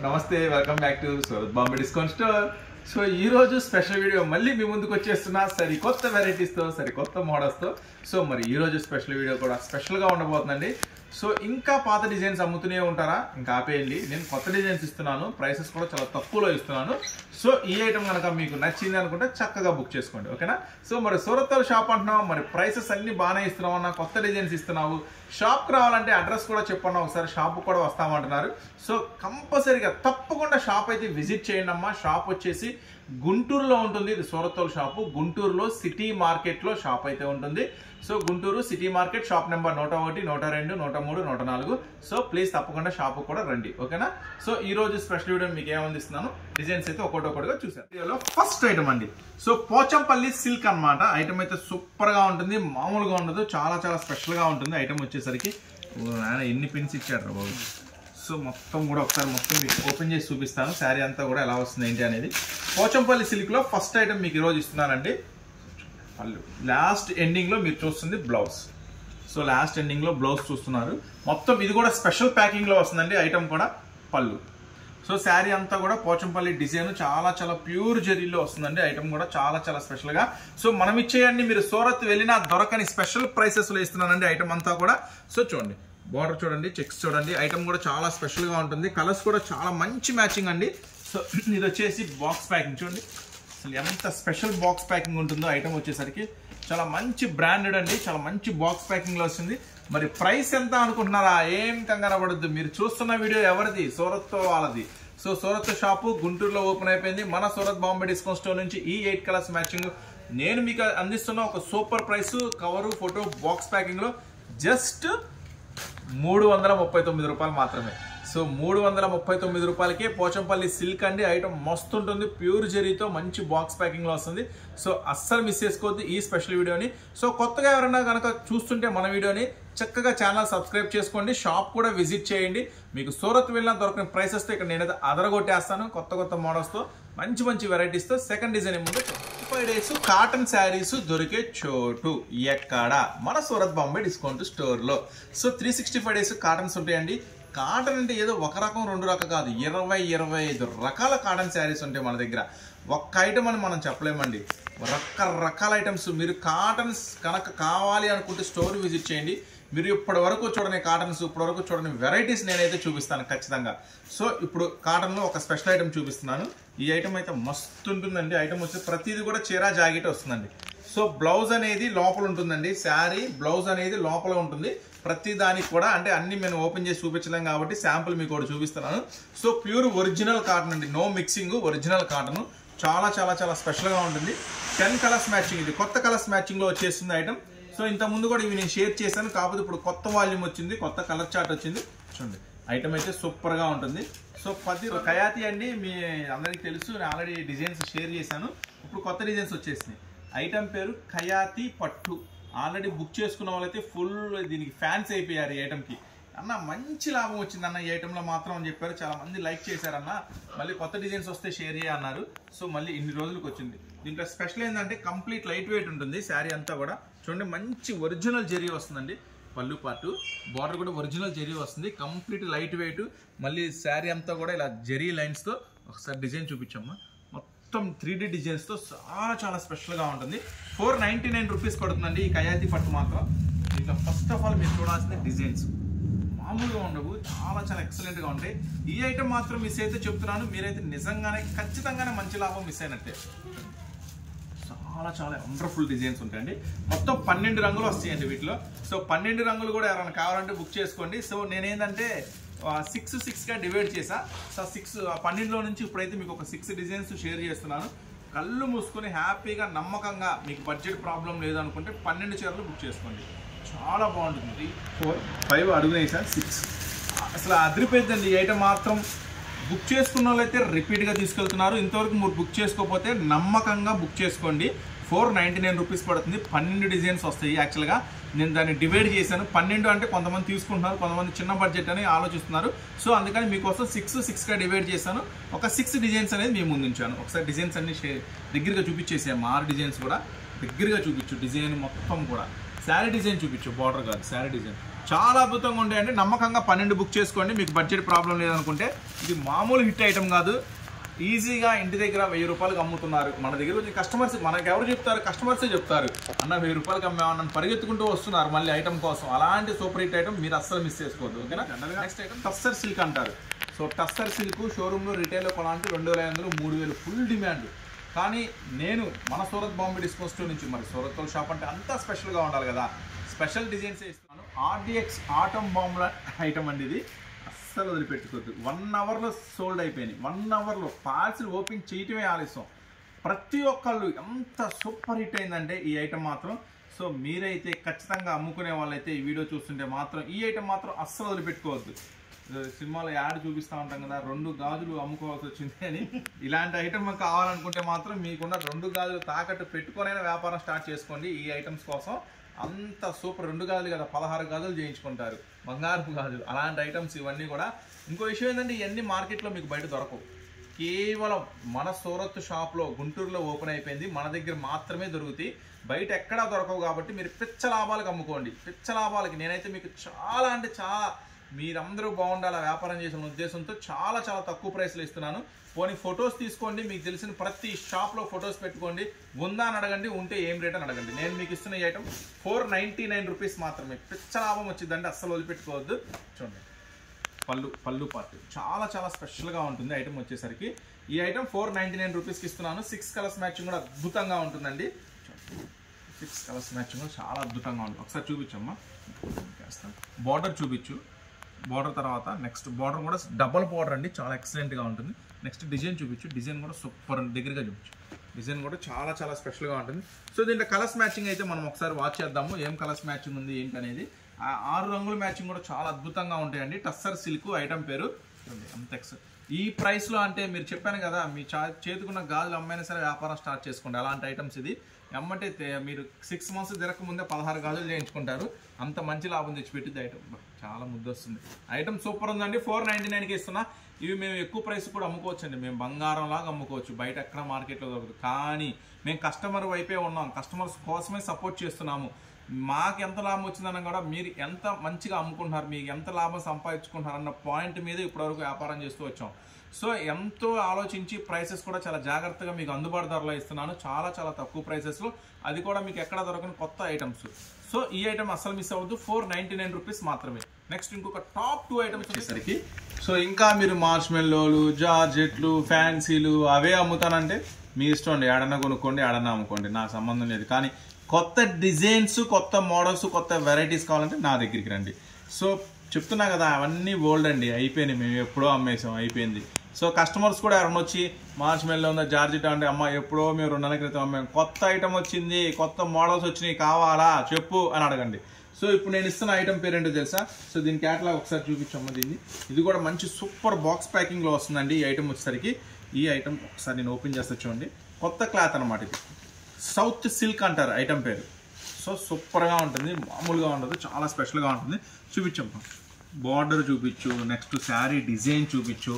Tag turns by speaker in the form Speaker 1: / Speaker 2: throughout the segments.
Speaker 1: నమస్తే welcome back to Surat Bombay discount store. So ఈ రోజు స్పెషల్ వీడియో మళ్ళీ మీ ముందుకు వచ్చేస్తున్నా సరికొత్త వెరైటీస్తో సరికొత్త మోడల్స్తో. సో మరి ఈ రోజు స్పెషల్ వీడియో కూడా స్పెషల్గా ఉండబోతుందండి. సో ఇంకా పాత డిజైన్స్ అమ్ముతూనే ఉంటారా? ఇంకా ఆపేయండి, నేను కొత్త డిజైన్స్ ఇస్తున్నాను, ప్రైసెస్ కూడా చాలా తక్కువలో ఇస్తున్నాను. సో ఈ ఐటమ్ కనుక మీకు నచ్చింది అనుకుంటే చక్కగా బుక్ చేసుకోండి, ఓకేనా? సో మరి సూరత్ షాప్ అంటున్నావు, మరి ప్రైసెస్ అన్ని బాగానే ఇస్తున్నావు అన్న, కొత్త డిజైన్స్ ఇస్తున్నావు. షాప్కి రావాలంటే అడ్రస్ కూడా చెప్పన్నా, ఒకసారి షాప్ కూడా వస్తామంటున్నారు. సో కంపల్సరీగా తప్పకుండా షాప్ అయితే విజిట్ చేయండి అమ్మా. షాప్ వచ్చేసి గుంటూరులో ఉంటుంది. ఇది సూరత్ షాపు, గుంటూరులో సిటీ మార్కెట్లో షాప్ అయితే ఉంటుంది. So Guntur city market, shop number 101, 102, 103, 104. So please తప్పకుండా షాప్ కూడా రండి, ఓకేనా? సో ఈ రోజు స్పెషల్ వీడియో మీకు ఏమందిస్తున్నాను, డిజైన్స్ అయితే ఒక్కొక్కటిగా చూసాను. వీడియోలో ఫస్ట్ ఐటమ్ అండి, సో పోచంపల్లి సిల్క్ అన్నమాట. ఐటమ్ అయితే సూపర్ గా ఉంటుంది, మామూలుగా ఉండదు, చాలా చాలా స్పెషల్ గా ఉంటుంది. ఐటమ్ వచ్చేసరికి ఎన్ని పిన్స్ ఇచ్చారు బాబు. సో మొత్తం కూడా ఒకసారి మొత్తం మీకు ఓపెన్ చేసి చూపిస్తాను, శారీ అంతా కూడా ఎలా వస్తుంది ఏంటి అనేది. పోచంపల్లి సిల్క్ లో ఫస్ట్ ఐటమ్ మీకు ఈరోజు ఇస్తున్నానండి. పళ్ళు లాస్ట్ ఎండింగ్ లో మీరు చూస్తుంది బ్లౌజ్. సో లాస్ట్ ఎండింగ్ లో బ్లౌజ్ చూస్తున్నారు. మొత్తం ఇది కూడా స్పెషల్ ప్యాకింగ్ లో వస్తుందండి ఐటమ్ కూడా. పళ్ళు, సో శారీ అంతా కూడా పోచంపల్లి డిజైన్ చాలా చాలా ప్యూర్ జరీలో వస్తుందండి. ఐటమ్ కూడా చాలా చాలా స్పెషల్ గా. సో మనం ఇచ్చేయండి, మీరు సూరత్ వెళ్ళినా దొరకని స్పెషల్ ప్రైసెస్ లో ఇస్తున్నానండి ఐటమ్ అంతా కూడా. సో చూడండి, బార్డర్ చూడండి, చెక్స్ చూడండి, ఐటమ్ కూడా చాలా స్పెషల్ గా ఉంటుంది. కలర్స్ కూడా చాలా మంచి మ్యాచింగ్ అండి. సో ఇది వచ్చేసి బాక్స్ ప్యాకింగ్ చూడండి, అసలు ఎంత స్పెషల్ బాక్స్ ప్యాకింగ్ ఉంటుందో. ఐటమ్ వచ్చేసరికి చాలా మంచి బ్రాండెడ్ అండి, చాలా మంచి బాక్స్ ప్యాకింగ్ లో వస్తుంది. మరి ప్రైస్ ఎంత అనుకుంటున్నారా? ఏం కంగారు పడద్దు, మీరు చూస్తున్న వీడియో ఎవరిది? సూరత్ వాళ్ళది. సో సూరత్ షాపు గుంటూరులో ఓపెన్ అయిపోయింది. మన సూరత్ బాంబే డిస్కౌంట్ స్టోర్ నుంచి ఈ 8 కలర్స్ మ్యాచింగ్ నేను మీకు అందిస్తున్న ఒక super price. Cover, photo, box packing లో జస్ట్ 339 రూపాయలు మాత్రమే. సో 339 రూపాయలకే పోచంపల్లి సిల్క్ అండి. ఐటమ్ మస్తు ఉంటుంది, ప్యూర్ జరీతో మంచి బాక్స్ ప్యాకింగ్ లో వస్తుంది. సో అస్సలు మిస్ చేసుకోవద్దు ఈ స్పెషల్ వీడియోని. సో కొత్తగా ఎవరైనా కనుక చూస్తుంటే మన వీడియోని చక్కగా ఛానల్ సబ్స్క్రైబ్ చేసుకోండి, షాప్ కూడా విజిట్ చేయండి. మీకు సూరత్ వెళ్ళినా దొరకని ప్రైసెస్తో ఇక్కడ నేనైతే అదరగొట్టేస్తాను, కొత్త కొత్త మోడల్స్తో, మంచి మంచి వెరైటీస్తో. సెకండ్ డిజైన్ ముందు 5 డేస్ కాటన్ శారీస్ దొరికే చోటు ఎక్కడ? మన సూరత్ బాంబే డిస్కౌంట్ స్టోర్లో. సో 365 డేస్ కాటన్స్ ఉంటాయండి. కాటన్ అంటే ఏదో ఒక రకం రెండు రకం కాదు, 20-25 రకాల కాటన్ శారీస్ ఉంటాయి మన దగ్గర. ఒక్క ఐటమ్ అని మనం చెప్పలేమండి, రకరకాల ఐటమ్స్. మీరు కాటన్స్ కనుక కావాలి అనుకుంటే స్టోర్ విజిట్ చేయండి. మీరు ఇప్పటి వరకు చూడని కాటన్స్, ఇప్పటి వరకు చూడని వెరైటీస్ నేనైతే చూపిస్తాను ఖచ్చితంగా. సో ఇప్పుడు కాటన్లో ఒక స్పెషల్ ఐటమ్ చూపిస్తున్నాను. ఈ ఐటమ్ అయితే మస్తు ఉంటుందండి. ఐటమ్ వచ్చి ప్రతిదీ కూడా చీర జాకెట్ వస్తుందండి. సో బ్లౌజ్ అనేది లోపల ఉంటుందండి, శారీ బ్లౌజ్ అనేది లోపల ఉంటుంది. ప్రతి దానికి కూడా, అంటే అన్ని మేము ఓపెన్ చేసి చూపించలేం కాబట్టి శాంపుల్ మీకు కూడా చూపిస్తున్నాను. సో ప్యూర్ ఒరిజినల్ కాటన్ అండి, నో మిక్సింగ్, ఒరిజినల్ కాటన్. చాలా చాలా చాలా స్పెషల్గా ఉంటుంది. 10 కలర్స్ మ్యాచింగ్, ఇది కొత్త కలర్స్ మ్యాచింగ్లో వచ్చేస్తుంది ఐటమ్. సో ఇంతకుముందు కూడా ఇవి నేను షేర్ చేశాను, కాకపోతే ఇప్పుడు కొత్త వాల్యూమ్ వచ్చింది, కొత్త కలర్ చార్ట్ వచ్చింది. చూడండి ఐటమ్ అయితే సూపర్గా ఉంటుంది. సో 10 ఖయాతి అండి, మీ అందరికీ తెలుసు, నేను ఆల్రెడీ డిజైన్స్ షేర్ చేశాను. ఇప్పుడు కొత్త డిజైన్స్ వచ్చేసినాయి. ఐటమ్ పేరు ఖయాతి పట్టు. ఆల్రెడీ బుక్ చేసుకున్న వాళ్ళైతే ఫుల్ దీనికి ఫ్యాన్స్ అయిపోయారు ఈ ఐటమ్కి. అన్న మంచి లాభం వచ్చింది అన్న ఈ ఐటెంలో మాత్రం అని చెప్పారు, చాలా మంది లైక్ చేశారన్న. మళ్ళీ కొత్త డిజైన్స్ వస్తే షేర్ చేయన్నారు. సో మళ్ళీ ఇన్ని రోజులకు వచ్చింది. దీంట్లో స్పెషల్ ఏంటంటే కంప్లీట్ లైట్ వెయిట్ ఉంటుంది శారీ అంతా కూడా. చూడండి మంచి ఒరిజినల్ జరీ వస్తుందండి. పళ్ళు పాటు బార్డర్ కూడా ఒరిజినల్ జరీ వస్తుంది, కంప్లీట్ లైట్ వెయిట్. మళ్ళీ శారీ అంతా కూడా ఇలా జరీ లైన్స్తో. ఒకసారి డిజైన్ చూపించమ్మా. మొత్తం 3D డిజైన్స్తో చాలా చాలా స్పెషల్గా ఉంటుంది. 499 రూపీస్ పడుతుందండి ఈ ఖయాతి పట్టు మాత్రం. ఇంకా ఫస్ట్ ఆఫ్ ఆల్ మీరు చూడాల్సిన డిజైన్స్ మామూలుగా ఉండవు, చాలా చాలా ఎక్సలెంట్గా ఉంటాయి. ఈ ఐటమ్ మాత్రం మిస్ అయితే చెప్తున్నాను, మీరైతే నిజంగానే ఖచ్చితంగానే మంచి లాభం మిస్ అయినట్టే. చాలా చాలా వండర్ఫుల్ డిజైన్స్ ఉంటాయండి. మొత్తం 12 రంగులు వస్తాయండి వీటిలో. సో 12 రంగులు కూడా ఎవరైనా కావాలంటే బుక్ చేసుకోండి. సో నేనేంటంటే 6గా డివైడ్ చేసా. సో 12లో నుంచి ఇప్పుడైతే మీకు ఒక 6 డిజైన్స్ షేర్ చేస్తున్నాను. కళ్ళు మూసుకొని హ్యాపీగా నమ్మకంగా, మీకు బడ్జెట్ ప్రాబ్లం లేదనుకుంటే 12 చీరలు బుక్ చేసుకోండి, చాలా బాగుంటుంది. 4, 5 అడుగునేయి సార్, 6 అసలు అదిరిపోయిందండి ఈ ఐటమ్ మాత్రం. బుక్ చేసుకున్న వాళ్ళైతే రిపీట్గా తీసుకెళ్తున్నారు. ఇంతవరకు మీరు బుక్ చేసుకోకపోతే నమ్మకంగా బుక్ చేసుకోండి. 499 రూపీస్ పడుతుంది. 12 డిజైన్స్ వస్తాయి. యాక్చువల్గా నేను దాన్ని డివైడ్ చేశాను. 12 అంటే కొంతమంది తీసుకుంటున్నారు, కొంతమంది చిన్న బడ్జెట్ అని ఆలోచిస్తున్నారు. సో అందుకని మీకోసం 6గా డివైడ్ చేశాను. ఒక 6 డిజైన్స్ అనేది మేము ముందు ఉంచాను. ఒకసారి డిజైన్స్ అన్ని దగ్గరగా చూపించేసాము. 6 డిజైన్స్ కూడా దగ్గరగా చూపించు. డిజైన్ మొత్తం కూడా శారీ డిజైన్ చూపించు, బార్డర్ కాదు శారీ డిజైన్. చాలా అద్భుతంగా ఉంటాయండి. నమ్మకంగా 12 బుక్ చేసుకోండి, మీకు బడ్జెట్ ప్రాబ్లం లేదనుకుంటే. ఇది మామూలు హిట్ ఐటమ్ కాదు, ఈజీగా ఇంటి దగ్గర 1000 రూపాయలకు అమ్ముతున్నారు. మన దగ్గర వచ్చి కస్టమర్స్, మనకు ఎవరు చెప్తారు, కస్టమర్సే చెప్తారు, అన్న 1000 రూపాయలకి అమ్మేమన్నా పరిగెత్తుకుంటూ వస్తున్నారు మళ్ళీ ఐటమ్ కోసం. అలాంటి సూపర్ హిట్ ఐటమ్ మీరు అస్సలు మిస్ చేసుకోవద్దు, ఓకేనా. నెక్స్ట్ ఐటమ్ టస్సర్ సిల్క్ అంటారు. సో టస్సర్ సిల్క్ షోరూంలో రిటైల్లో కొనాలంటే 2500, 3000 ఫుల్ డిమాండ్. కానీ నేను మన సూరత్ బాంబే డిస్కౌంట్ స్టోర్ నుంచి, మరి సూరత్ షాప్ అంటే అంతా స్పెషల్గా ఉండాలి కదా, స్పెషల్ డిజైన్సే ఇస్తున్నాను. ఆర్డిఎక్స్ ఆటమ్ బాంబుల ఐటమ్ అండి ఇది, అస్సలు వదిలిపెట్టుకోవద్దు. 1 అవర్లో సోల్డ్ అయిపోయినాయి. 1 అవర్లో పార్సిల్ ఓపెన్ చేయటమే ఆలస్యం. ప్రతి ఒక్కళ్ళు ఎంత సూపర్ హిట్ అయిందంటే ఈ ఐటమ్ మాత్రం. సో మీరైతే ఖచ్చితంగా అమ్ముకునే వాళ్ళైతే ఈ వీడియో చూస్తుంటే మాత్రం ఈ ఐటమ్ మాత్రం అస్సలు వదిలిపెట్టుకోవద్దు. సినిమాలో యాడ్ చూపిస్తూ ఉంటాం కదా, 2 గాజులు అమ్ముకోవాల్సి వచ్చింది అని. ఇలాంటి ఐటమ్ కావాలనుకుంటే మాత్రం మీకున్న 2 గాజులు తాకట్టు పెట్టుకొనైనా వ్యాపారం స్టార్ట్ చేసుకోండి ఈ ఐటమ్స్ కోసం. అంత సూపర్. 2 గాజులు కదా, 16 గాజులు చేయించుకుంటారు, బంగారపు గాజులు. అలాంటి ఐటమ్స్ ఇవన్నీ కూడా. ఇంకో విషయం ఏంటంటే ఇవన్నీ మార్కెట్లో మీకు బయట దొరకవు. కేవలం మన సూరత్ షాప్లో గుంటూరులో ఓపెన్ అయిపోయింది, మన దగ్గర మాత్రమే దొరుకుతాయి, బయట ఎక్కడా దొరకవు. కాబట్టి మీరు పిచ్చ లాభాలకు అమ్ముకోండి. పిచ్చ లాభాలకి నేనైతే మీకు చాలా అంటే చాలా, మీరందరూ బాగుండాలి వ్యాపారం చేసిన ఉద్దేశంతో చాలా చాలా తక్కువ ప్రైస్లో ఇస్తున్నాను. పోనీ ఫొటోస్ తీసుకోండి, మీకు తెలిసిన ప్రతి షాప్లో ఫొటోస్ పెట్టుకోండి, ఉందా అని అడగండి, ఉంటే ఏం రేట్ అని అడగండి. నేను మీకు ఇస్తున్న ఈ ఐటమ్ 499 రూపీస్ మాత్రమే. పిచ్చ లాభం వచ్చిందంటే అస్సలు వదిలిపెట్టుకోవద్దు. చూడండి పళ్ళు పార్ట్ చాలా చాలా స్పెషల్గా ఉంటుంది ఐటమ్ వచ్చేసరికి. ఈ ఐటమ్ 499 రూపీస్కి ఇస్తున్నాను. 6 కలర్స్ మ్యాచింగ్ కూడా అద్భుతంగా ఉంటుందండి. 6 కలర్స్ మ్యాచింగ్ కూడా చాలా అద్భుతంగా ఉంటుంది. ఒకసారి చూపించమ్మా, బార్డర్ చూపించు. బార్డర్ తర్వాత నెక్స్ట్ బార్డర్ కూడా డబల్ బార్డర్ అండి, చాలా ఎక్సలెంట్గా ఉంటుంది. నెక్స్ట్ డిజైన్ చూపించు. డిజైన్ కూడా సూపర్, దగ్గరగా చూపించు. డిజైన్ కూడా చాలా చాలా స్పెషల్గా ఉంటుంది. సో దీంట్లో కలర్స్ మ్యాచింగ్ అయితే మనం ఒకసారి వాచ్ చేద్దాము, ఏం కలర్స్ మ్యాచింగ్ ఉంది ఏంటి అనేది. 6 రంగుల మ్యాచింగ్ కూడా చాలా అద్భుతంగా ఉంటాయండి. టస్సర్ సిల్క్ ఐటమ్ పేరు. అంత ఈ ప్రైస్లో అంటే మీరు చెప్పాను కదా, మీ చేతుకున్న గాజులు అమ్మైనా సరే వ్యాపారం స్టార్ట్ చేసుకోండి. అలాంటి ఐటమ్స్ ఇది. ఎమ్మంటే మీరు 6 మంత్స్ తిరగకముందే 16 గాజులు చేయించుకుంటారు. అంత మంచి లాభం తెచ్చిపెట్టింది ఐటమ్. చాలా ముద్దు వస్తుంది ఐటమ్, సూపర్ ఉందండి. 499కి ఇస్తున్నా. ఇవి మేము ఎక్కువ ప్రైస్ కూడా అమ్ముకోవచ్చండి, మేము బంగారం లాగా అమ్ముకోవచ్చు, బయట ఎక్కడ మార్కెట్లో దొరకదు. కానీ మేము కస్టమర్ వైపే ఉన్నాం, కస్టమర్స్ కోసమే సపోర్ట్ చేస్తున్నాము. మాకు ఎంత లాభం వచ్చిందన్న కూడా మీరు ఎంత మంచిగా అమ్ముకుంటున్నారు, మీకు ఎంత లాభం సంపాదించుకుంటున్నారు అన్న పాయింట్ మీద ఇప్పటివరకు వ్యాపారం చేస్తూ వచ్చాం. సో ఎంతో ఆలోచించి ప్రైసెస్ కూడా చాలా జాగ్రత్తగా మీకు అందుబాటు ధరలో ఇస్తున్నాను, చాలా చాలా తక్కువ ప్రైసెస్లో. అది కూడా మీకు ఎక్కడ దొరకని కొత్త ఐటమ్స్. సో ఈ ఐటమ్ అస్సలు మిస్ అవ్వద్దు, 499 రూపీస్ మాత్రమే. నెక్స్ట్ ఇంకొక టాప్ 2 ఐటమ్స్ వచ్చేసరికి, సో ఇంకా మీరు మార్ష్మెల్లోలు, జార్జెట్లు, ఫ్యాన్సీలు అవే అమ్ముతానంటే మీ ఇష్టం అండి. ఏడన్నా కొనుక్కోండి, ఏడన్నా అమ్ముకోండి, నాకు సంబంధం లేదు. కానీ కొత్త డిజైన్స్, కొత్త మోడల్స్, కొత్త వెరైటీస్ కావాలంటే నా దగ్గరికి రండి. సో చెప్తున్నా కదా, అవన్నీ ఓల్డ్ అండి, అయిపోయినాయి, మేము ఎప్పుడో అమ్మేసాం, అయిపోయింది. సో కస్టమర్స్ కూడా ఎవరైనా వచ్చి మార్ష్మెల్లో ఉందా, జార్జెట్ అంటే అమ్మ ఎప్పుడో మేము 2 నెలల క్రితం అమ్మాము, కొత్త ఐటమ్ వచ్చింది, కొత్త మోడల్స్ వచ్చినాయి, కావాలా చెప్పు అని అడగండి. సో ఇప్పుడు నేను ఇస్తున్న ఐటమ్ పేరేంటో తెలుసా? సో దీని క్యాటలాగ్ ఒకసారి చూపించమ్మా. దీన్ని ఇది కూడా మంచి సూపర్ బాక్స్ ప్యాకింగ్లో వస్తుందండి ఈ ఐటమ్ వచ్చేసరికి. ఈ ఐటమ్ ఒకసారి నేను ఓపెన్ చేస్తా చూడండి. కొత్త క్లాత్ అనమాట ఇది, సౌత్ సిల్క్ అంటారు ఐటమ్ పేరు. సో సూపర్గా ఉంటుంది, మామూలుగా ఉండదు, చాలా స్పెషల్గా ఉంటుంది. చూపించమ్మా, బార్డర్ చూపించు, నెక్స్ట్ శారీ డిజైన్ చూపించు.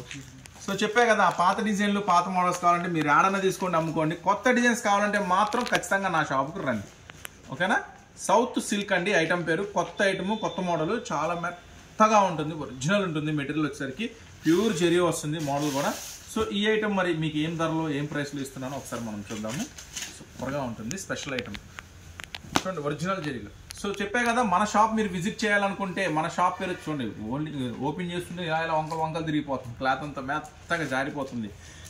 Speaker 1: సో చెప్పే కదా, పాత డిజైన్లు, పాత మోడల్స్ కావాలంటే మీరు ఏడన్నా తీసుకోండి, అమ్ముకోండి. కొత్త డిజైన్స్ కావాలంటే మాత్రం ఖచ్చితంగా నా షాప్కి రండి, ఓకేనా. సౌత్ సిల్క్ అండి ఐటమ్ పేరు. కొత్త ఐటమ్, కొత్త మోడల్, చాలా మెత్తగా ఉంటుంది, ఒరిజినల్ ఉంటుంది మెటీరియల్ వచ్చేసరికి. ప్యూర్ జెరీ వస్తుంది మోడల్ కూడా. సో ఈ ఐటమ్ మరి మీకు ఏం ధరలో, ఏం ప్రైస్లో ఇస్తున్నానో ఒకసారి మనం చూద్దాము. సూపర్గా ఉంటుంది, స్పెషల్ ఐటమ్ చూడండి, ఒరిజినల్ జెరీలో. సో చెప్పే కదా, మన షాప్ మీరు విజిట్ చేయాలనుకుంటే మన షాప్ పేరు చూడండి. ఓన్లీ ఓపెన్ చేస్తుంటే ఇలా వంకలు తిరిగిపోతుంది, క్లాత్ అంతా మెత్తగా జారిపోతుంది.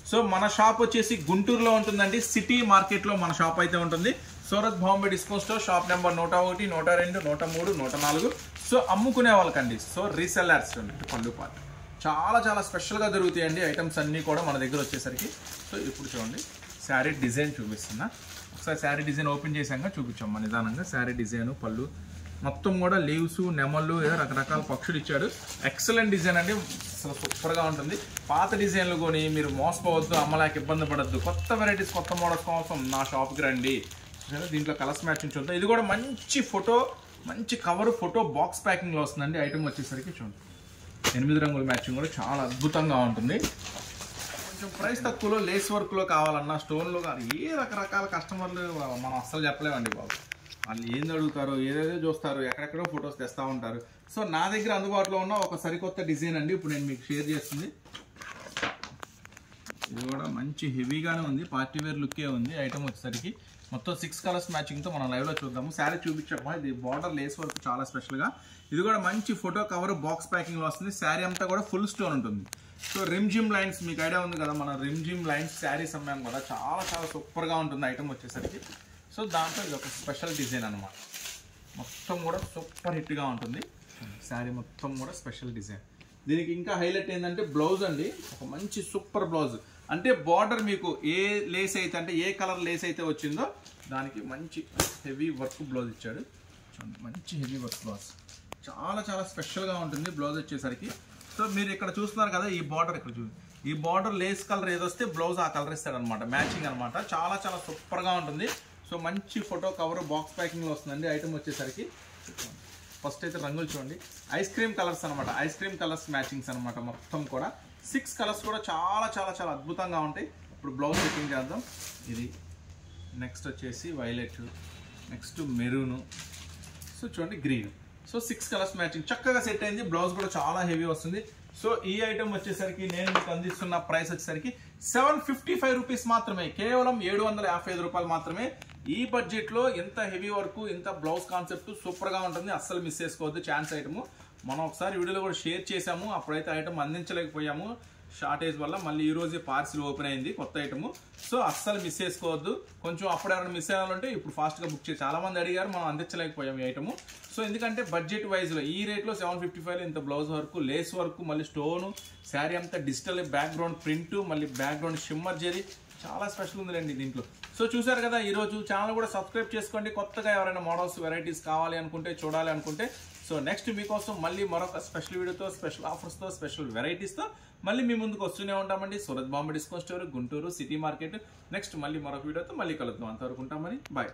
Speaker 1: సో మన షాప్ వచ్చేసి గుంటూరులో ఉంటుందండి, సిటీ మార్కెట్లో మన షాప్ అయితే ఉంటుంది. Surat Bombay discount store, shop number 101, 102, 103, 104. So అమ్ముకునే వాళ్ళకండి. సో రీసెల్లర్స్ పళ్ళు పాటు చాలా చాలా స్పెషల్గా దొరుకుతాయండి ఐటమ్స్ అన్నీ కూడా మన దగ్గర వచ్చేసరికి. సో ఇప్పుడు చూడండి, శారీ డిజైన్ చూపిస్తున్నా. ఒకసారి శారీ డిజైన్ ఓపెన్ చేశాక చూపించమ్మా నిదానంగా. శారీ డిజైన్, పళ్ళు మొత్తం కూడా లీవ్స్, నెమళ్ళు, రకరకాల పక్షులు ఇచ్చాడు. ఎక్సలెంట్ డిజైన్ అండి, అసలు సూపర్గా ఉంటుంది. పాత డిజైన్లు కొని మీరు మోసపోవద్దు, అమ్మలేక ఇబ్బంది పడద్దు. కొత్త వెరైటీస్, కొత్త మోడల్స్ కోసం నా షాప్కి రండి. దీంట్లో కలర్స్ మ్యాచింగ్ చూద్దాం. ఇది కూడా మంచి ఫోటో, మంచి కవర్ ఫోటో బాక్స్ ప్యాకింగ్లో వస్తుందండి ఐటమ్ వచ్చేసరికి. చూడండి 8 రంగుల మ్యాచింగ్ కూడా చాలా అద్భుతంగా ఉంటుంది. కొంచెం ప్రైస్ తక్కువలో, లేస్ వర్క్లో కావాలన్నా, స్టోన్లో కానీ ఏ రకరకాల కస్టమర్లు మనం అస్సలు చెప్పలేమండి బాబు. వాళ్ళు ఏంది అడుగుతారు, ఏదేదో చూస్తారు, ఎక్కడెక్కడో ఫొటోస్ తెస్తూ ఉంటారు. సో నా దగ్గర అందుబాటులో ఉన్న ఒక సరికొత్త డిజైన్ అండి ఇప్పుడు నేను మీకు షేర్ చేస్తుంది. ఇది కూడా మంచి హెవీగానే ఉంది, పార్టీ వేర్ లుక్కే ఉంది. ఐటమ్ వచ్చేసరికి మొత్తం 6 కలర్స్ మ్యాచింగ్తో మనం లైవ్లో చూద్దాము. శారీ చూపించమ్మా. ఇది బార్డర్ లేస్ వర్క్ చాలా స్పెషల్గా. ఇది కూడా మంచి ఫోటో కవర్ బాక్స్ ప్యాకింగ్లో వస్తుంది. శారీ అంతా కూడా ఫుల్ స్టోన్ ఉంటుంది. సో రిమ్ జిమ్ లైన్స్ మీకు ఐడియా ఉంది కదా, మన రిమ్ జిమ్ లైన్స్ శారీస్ అమ్మాం కూడా, చాలా చాలా సూపర్గా ఉంటుంది ఐటమ్ వచ్చేసరికి. సో దాంట్లో ఇది ఒక స్పెషల్ డిజైన్ అనమాట. మొత్తం కూడా సూపర్ హిట్గా ఉంటుంది శారీ, మొత్తం కూడా స్పెషల్ డిజైన్. దీనికి ఇంకా హైలైట్ ఏంటంటే బ్లౌజ్ అండి, ఒక మంచి సూపర్ బ్లౌజ్. అంటే బార్డర్ మీకు ఏ లేస్ అయితే, అంటే ఏ కలర్ లేస్ అయితే వచ్చిందో దానికి మంచి హెవీ వర్క్ బ్లౌజ్ ఇచ్చాడు. మంచి హెవీ వర్క్ బ్లౌజ్, చాలా చాలా స్పెషల్గా ఉంటుంది బ్లౌజ్ వచ్చేసరికి. సో మీరు ఇక్కడ చూస్తున్నారు కదా, ఈ బార్డర్ ఇక్కడ ఈ బార్డర్ లేస్ కలర్ ఏదొస్తే బ్లౌజ్ ఆ కలర్ ఇస్తాడనమాట, మ్యాచింగ్ అనమాట. చాలా చాలా సూపర్గా ఉంటుంది. సో మంచి ఫోటో కవర్ బాక్స్ ప్యాకింగ్లో వస్తుందండి ఐటమ్ వచ్చేసరికి. ఫస్ట్ అయితే రంగులు చూడండి, ఐస్ క్రీమ్ కలర్స్ అనమాట, ఐస్ క్రీమ్ కలర్స్ మ్యాచింగ్స్ అనమాట. మొత్తం కూడా 6 కలర్స్ కూడా చాలా చాలా చాలా అద్భుతంగా ఉంటాయి. ఇప్పుడు బ్లౌజ్ సెట్టింగ్ చేద్దాం. ఇది నెక్స్ట్ వచ్చేసి వైలెట్, నెక్స్ట్ మెరూను, సో చూడండి గ్రీన్. సో 6 కలర్స్ మ్యాచింగ్ చక్కగా సెట్ అయింది. బ్లౌజ్ కూడా చాలా హెవీ వస్తుంది. సో ఈ ఐటమ్ వచ్చేసరికి నేను మీకు అందిస్తున్న ప్రైస్ వచ్చేసరికి 755 రూపీస్ మాత్రమే, కేవలం 755 రూపాయలు మాత్రమే. ఈ బడ్జెట్లో ఇంత హెవీ వర్క్, ఇంత బ్లౌజ్ కాన్సెప్ట్ సూపర్గా ఉంటుంది. అస్సలు మిస్ చేసుకోవద్దు ఛాన్స్ ఐటమ్. మనం ఒకసారి వీడియోలో కూడా షేర్ చేసాము, అప్పుడైతే ఐటమ్ అందించలేకపోయాము షార్టేజ్ వల్ల. మళ్ళీ ఈ రోజే పార్సిల్ ఓపెన్ అయింది కొత్త ఐటమ్. సో అస్సలు మిస్ చేసుకోవద్దు. కొంచెం అప్పుడు ఎవరైనా మిస్ అయ్యాలంటే ఇప్పుడు ఫాస్ట్గా బుక్ చేసి, చాలా మంది అడిగారు, మనం అందించలేకపోయాము ఈ ఐటమ్. సో ఎందుకంటే బడ్జెట్ వైజ్లో ఈ రేట్లో 755 ఇంత బ్లౌజ్ వర్క్, లేస్ వర్క్, మళ్ళీ స్టోను, శారీ అంతా డిజిటల్ బ్యాక్గ్రౌండ్ ప్రింట్, మళ్ళీ బ్యాక్గ్రౌండ్ షిమ్మర్ జరీ, చాలా స్పెషల్ ఉందిలేండి దీంట్లో. సో చూసారు కదా, ఈరోజు ఛానల్ కూడా సబ్స్క్రైబ్ చేసుకోండి. కొత్తగా ఎవరైనా మోడల్స్ వెరైటీస్ కావాలి అనుకుంటే, చూడాలి అనుకుంటే, సో నెక్స్ట్ మీకోసం మళ్ళీ మరొక స్పెషల్ వీడియోతో, స్పెషల్ ఆఫర్స్తో, స్పెషల్ వెరైటీస్తో మళ్ళీ మీ ముందుకు వస్తూనే ఉంటామండి. Surat Bombay discount store, Guntur city market. Next మళ్ళీ మరొక వీడియోతో మళ్ళీ కలుద్దాం. అంతవరకు ఉంటామని బాయ్.